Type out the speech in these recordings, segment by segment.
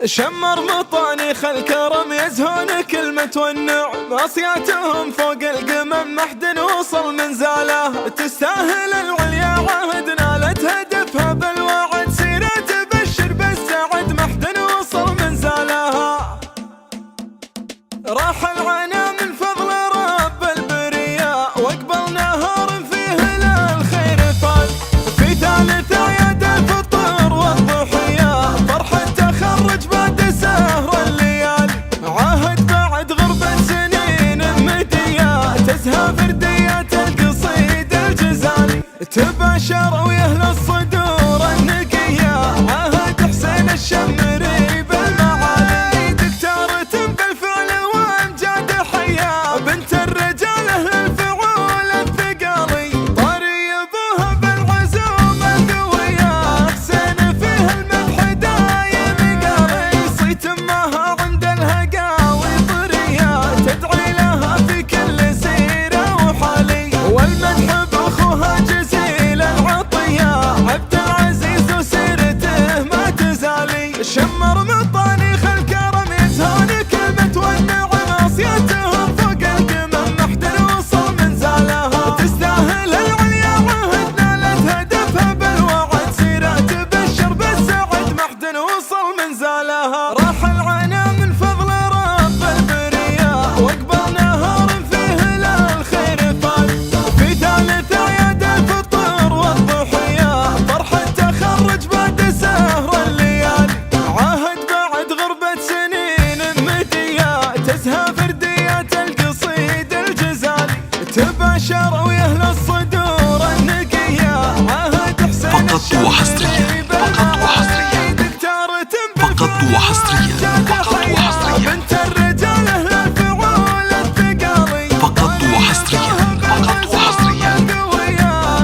شمر مطانيخ الكرم يزهون كلمة والنعم، أصياتهم فوق القمم محد وصل منزاله. تستاهل العليا عهد نالت هدفها بالوعد، سيرة تبشر بالسعد محد وصل منزالها. راح العنا من فضل رب البرية واقبل نهار فيه للخير فال. في ثالث عياد الفطر والضحية فرحة تخرج بعد سهر الليالي، عاهد بعد غربة سنين مدية تزهى فرديات القصيد الجزالي. تباشر ويهل الصدور النقية عاهد حسين الشمري بالمعالي. دكتورة بالفعل وامجاد حياة بنت الرجال الفعول الثقالي، طاري ابوها بالعزوم القوية حسين فيه المدح دايم قاري. صيت امها عند الهقاوي طرية تدعي لها في كل سيرة وحالي، والمدح باخوها جزيل العطية عبد العزيز وسيرته ما تزالي. شمر مطانيخ الكرم يزهون كلمة والنعم، أصياتهم فوق القمم محد وصل منزالها. تستاهل العليا عهد نالت هدفها بالوعد، سيرة تبشر بالسعد محد وصل منزالها. راح العنا من فضل رب البرية واقبل نهار فيه للخير فال. في ثالث عياد الفطر والضحية فرحة تخرج بعد سهر الليالي، عاهد بعد غربة سنين مدية تزهى فرديات القصيد الجزالي. تباشر ويهل الصدور النقية عاهد حسين فقط وحصريا، فقط وحصريا، فقط وحصريا، فقط وحصريا، بنت الرجال الفعول الثقالي، فقط وحصريا، فقط وحصريا.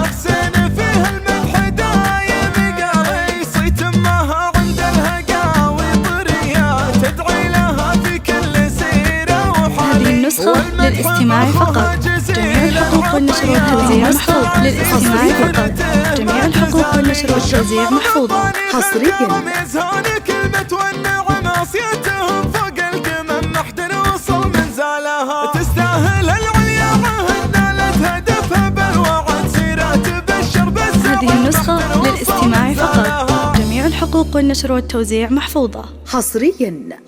حسين فيه المدح دايم قاري. صيت امها عند الهقاوي طرية تدعي لها في كل سيرة وحالي. هذه النسخة للاستماع فقط. جميع الحقوق والنشر والتوزيع محفوظ للاستماع فقط. جميع الحقوق والنشر والتوزيع محفوظة حصريا. يزهون كلمة والنعم، أصياتهم فوق القمم محد وصل منزالها. تستاهل العليا عهد نالت هدفها بالوعد، سيرة تبشر بالسعد. هذه النسخة للاستماع فقط. جميع الحقوق والنشر والتوزيع محفوظة حصريا